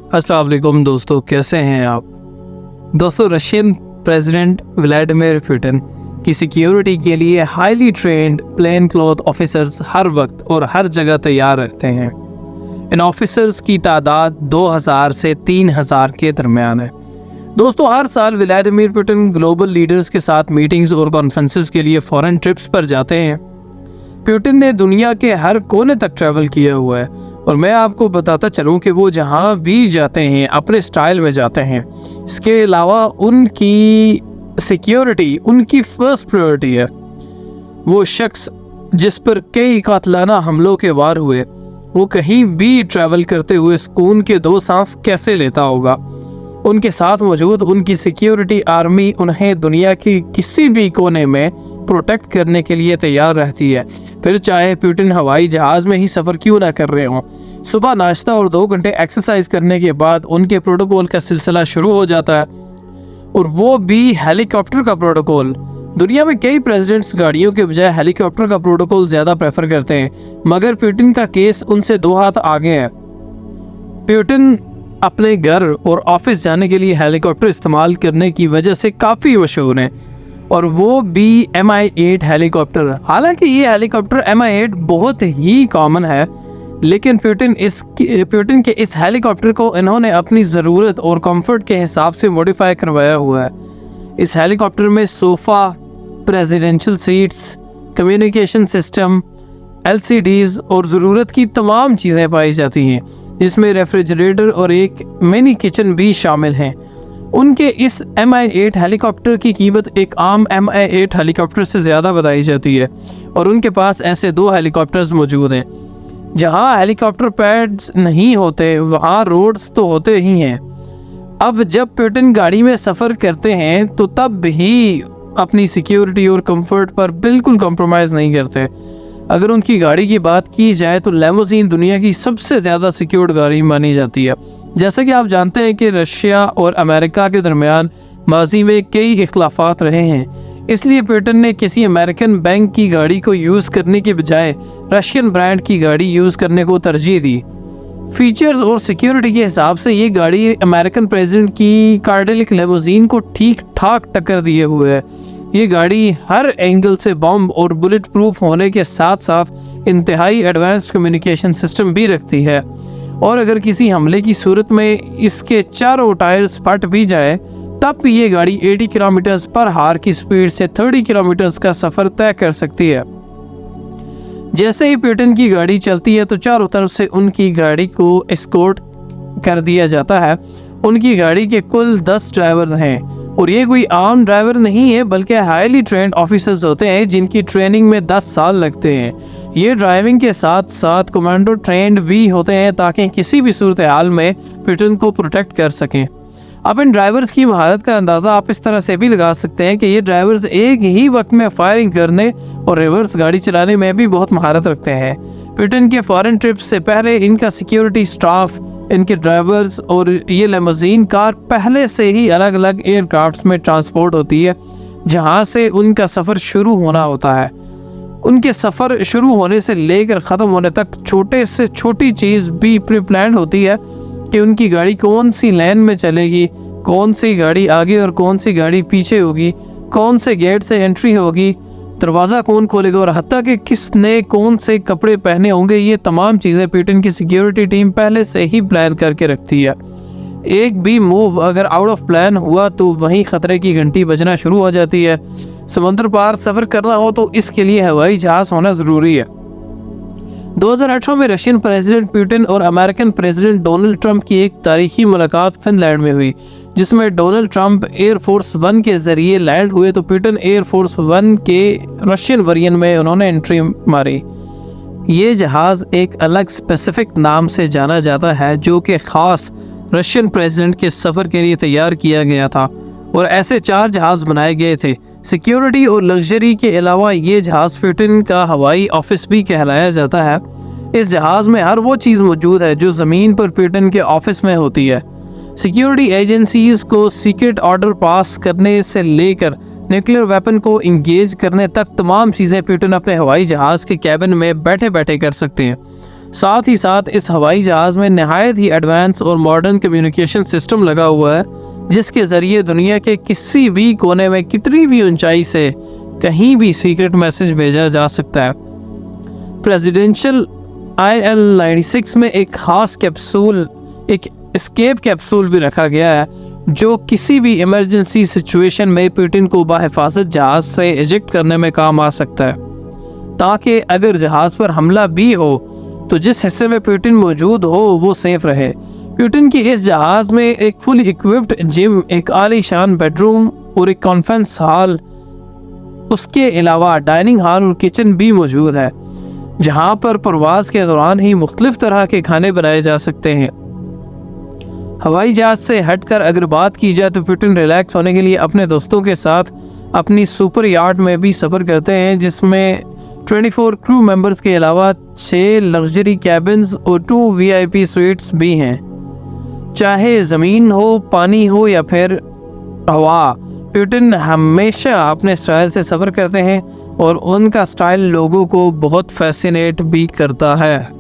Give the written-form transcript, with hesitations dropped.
अस्सलाम वालेकुम दोस्तों, कैसे हैं आप दोस्तों। रशियन प्रेसिडेंट व्लादिमीर पुतिन की सिक्योरिटी के लिए highly trained plain cloth officers हर वक्त और हर जगह तैयार रहते हैं। इन ऑफिसर्स की तादाद 2000 से 3000 के दरमियान है। दोस्तों, हर साल व्लादिमीर पुतिन ग्लोबल लीडर्स के साथ मीटिंग्स और कॉन्फ्रेंसेस के लिए फॉरेन ट्रिप्स पर जाते हैं। पुतिन ने दुनिया के हर कोने तक ट्रैवल किया हुआ है और मैं आपको बताता चलूँ कि वो जहाँ भी जाते हैं अपने स्टाइल में जाते हैं। इसके अलावा उनकी सिक्योरिटी उनकी फर्स्ट प्रायोरिटी है। वो शख्स जिस पर कई कातलाना हमलों के वार हुए, वो कहीं भी ट्रैवल करते हुए सुकून के 2 सांस कैसे लेता होगा। उनके साथ मौजूद उनकी सिक्योरिटी आर्मी उन्हें दुनिया के किसी भी कोने में प्रोटेक्ट करने के लिए तैयार रहती है, फिर चाहे पुतिन हवाई जहाज में ही सफ़र क्यों ना कर रहे हों। सुबह नाश्ता और 2 घंटे एक्सरसाइज करने के बाद उनके प्रोटोकॉल का सिलसिला शुरू हो जाता है, और वो भी हेलीकॉप्टर का प्रोटोकॉल। दुनिया में कई प्रेसिडेंट्स गाड़ियों के बजाय हेलीकॉप्टर का प्रोटोकॉल ज़्यादा प्रेफर करते हैं, मगर पुतिन का केस उनसे 2 हाथ आगे है। पुतिन अपने घर और ऑफिस जाने के लिए हेलीकॉप्टर इस्तेमाल करने की वजह से काफ़ी मशहूर हैं, और वो भी Mi-8 हेलीकॉप्टर। हालांकि ये हेलीकॉप्टर Mi-8 बहुत ही कॉमन है, लेकिन पुतिन के इस हेलीकॉप्टर को इन्होंने अपनी ज़रूरत और कंफर्ट के हिसाब से मॉडिफाई करवाया हुआ है। इस हेलीकॉप्टर में sofa, presidential seats, communication system, LCDs और ज़रूरत की तमाम चीज़ें पाई जाती हैं, जिसमें रेफ्रिजरेटर और एक मिनी किचन भी शामिल हैं। उनके इस Mi-8 हेलीकॉप्टर की कीमत एक आम Mi-8 हेलीकॉप्टर से ज़्यादा बताई जाती है, और उनके पास ऐसे 2 हेलीकॉप्टर्स मौजूद हैं। जहां हेलीकॉप्टर पैड्स नहीं होते वहां रोड्स तो होते ही हैं। अब जब पुतिन गाड़ी में सफ़र करते हैं तो तब भी अपनी सिक्योरिटी और कंफर्ट पर बिल्कुल कॉम्प्रोमाइज़ नहीं करते। अगर उनकी गाड़ी की बात की जाए तो लिमोजिन दुनिया की सबसे ज़्यादा सिक्योर्ड गाड़ी मानी जाती है। जैसे कि आप जानते हैं कि रशिया और अमेरिका के दरमियान माजी में कई इख्लाफात रहे हैं, इसलिए पुतिन ने किसी अमेरिकन बैंक की गाड़ी को यूज़ करने के बजाय रशियन ब्रांड की गाड़ी यूज़ करने को तरजीह दी। फीचर्स और सिक्योरिटी के हिसाब से ये गाड़ी अमेरिकन प्रेसिडेंट की कार्डिलक लिमोजिन को ठीक ठाक टक्कर दिए हुए है। ये गाड़ी हर एंगल से बम और बुलेट प्रूफ होने के साथ साथ इंतहाई एडवांस्ड कम्युनिकेशन सिस्टम भी रखती है, और अगर किसी हमले की सूरत में इसके चारों टायर्स फट भी जाए तब भी ये गाड़ी 80 किलोमीटर पर हार की स्पीड से 30 किलोमीटर का सफ़र तय कर सकती है। जैसे ही पुतिन की गाड़ी चलती है तो चारों तरफ से उनकी गाड़ी को एस्कॉर्ट कर दिया जाता है। उनकी गाड़ी के कुल 10 ड्राइवर हैं, और ये कोई आम ड्राइवर नहीं है बल्कि हाईली ट्रेंड ऑफिसर्स होते हैं जिनकी ट्रेनिंग में 10 साल लगते हैं। ये ड्राइविंग के साथ साथ कमांडो ट्रेंड भी होते हैं ताकि किसी भी सूरत हाल में पुतिन को प्रोटेक्ट कर सकें। अब इन ड्राइवर्स की महारत का अंदाज़ा आप इस तरह से भी लगा सकते हैं कि ये ड्राइवर्स एक ही वक्त में फायरिंग करने और रिवर्स गाड़ी चलाने में भी बहुत महारत रखते हैं। पुतिन के फॉरेन ट्रिप्स से पहले इनका सिक्योरिटी स्टाफ, इनके ड्राइवर्स और ये लिमोजिन कार पहले से ही अलग अलग एयरक्राफ्ट्स में ट्रांसपोर्ट होती है, जहां से उनका सफ़र शुरू होना होता है। उनके सफ़र शुरू होने से लेकर ख़त्म होने तक छोटे से छोटी चीज़ भी प्री प्लान होती है कि उनकी गाड़ी कौन सी लेन में चलेगी, कौन सी गाड़ी आगे और कौन सी गाड़ी पीछे होगी, कौन से गेट से एंट्री होगी, दरवाज़ा कौन खोलेगा, और हत्ता कि किसने कौन से कपड़े पहने होंगे। ये तमाम चीज़ें पुतिन की सिक्योरिटी टीम पहले से ही प्लान करके रखती है। एक भी मूव अगर आउट ऑफ प्लान हुआ तो वहीं ख़तरे की घंटी बजना शुरू हो जाती है। समुद्र पार सफ़र करना हो तो इसके लिए हवाई जहाज़ होना ज़रूरी है। 2018 में रशियन प्रेसिडेंट पुतिन और अमेरिकन प्रेसिडेंट डोनाल्ड ट्रंप की एक तारीखी मुलाकात फिनलैंड में हुई, जिसमें डोनाल्ड ट्रंप एयरफोर्स 1 के ज़रिए लैंड हुए तो पुतिन एयरफोर्स 1 के रशियन वेरिएंट में उन्होंने एंट्री मारी। ये जहाज़ एक अलग स्पेसिफिक नाम से जाना जाता है जो कि ख़ास रशियन प्रेसिडेंट के सफ़र के लिए तैयार किया गया था, और ऐसे 4 जहाज़ बनाए गए थे। सिक्योरिटी और लग्जरी के अलावा ये जहाज़ पुतिन का हवाई ऑफिस भी कहलाया जाता है। इस जहाज़ में हर वो चीज़ मौजूद है जो ज़मीन पर पुतिन के ऑफिस में होती है। सिक्योरिटी एजेंसीज़ को सीक्रेट ऑर्डर पास करने से लेकर न्यूक्लियर वेपन को इंगेज करने तक तमाम चीज़ें पुतिन अपने हवाई जहाज़ के कैबिन में बैठे बैठे कर सकते हैं। साथ ही साथ इस हवाई जहाज़ में नहायत ही एडवांस और मॉडर्न कम्युनिकेशन सिस्टम लगा हुआ है, जिसके ज़रिए दुनिया के किसी भी कोने में कितनी भी ऊंचाई से कहीं भी सीक्रेट मैसेज भेजा जा सकता है। प्रेसिडेंशियल IL-96 में एक ख़ास कैप्सूल, एक एस्केप कैप्सूल भी रखा गया है, जो किसी भी इमरजेंसी सिचुएशन में पुतिन को बाहिफाजत जहाज़ से इजेक्ट करने में काम आ सकता है, ताकि अगर जहाज़ पर हमला भी हो तो जिस हिस्से में पुतिन मौजूद हो वो सेफ रहे। पुतिन की इस जहाज़ में एक फुल इक्विप्ड जिम, एक आलीशान बेडरूम और एक कॉन्फ्रेंस हॉल, उसके अलावा डाइनिंग हॉल और किचन भी मौजूद है, जहां पर परवाज़ के दौरान ही मुख्तलिफ तरह के खाने बनाए जा सकते हैं। हवाई जहाज़ से हटकर अगर बात की जाए तो पुतिन रिलैक्स होने के लिए अपने दोस्तों के साथ अपनी सुपर याट में भी सफ़र करते हैं, जिसमें 24 क्रू मेंबर्स के अलावा 6 लग्जरी कैबिन्स और 2 VIP स्वीट्स भी हैं। चाहे ज़मीन हो, पानी हो या फिर हवा, पुतिन हमेशा अपने स्टाइल से सफ़र करते हैं और उनका स्टाइल लोगों को बहुत फैसिनेट भी करता है।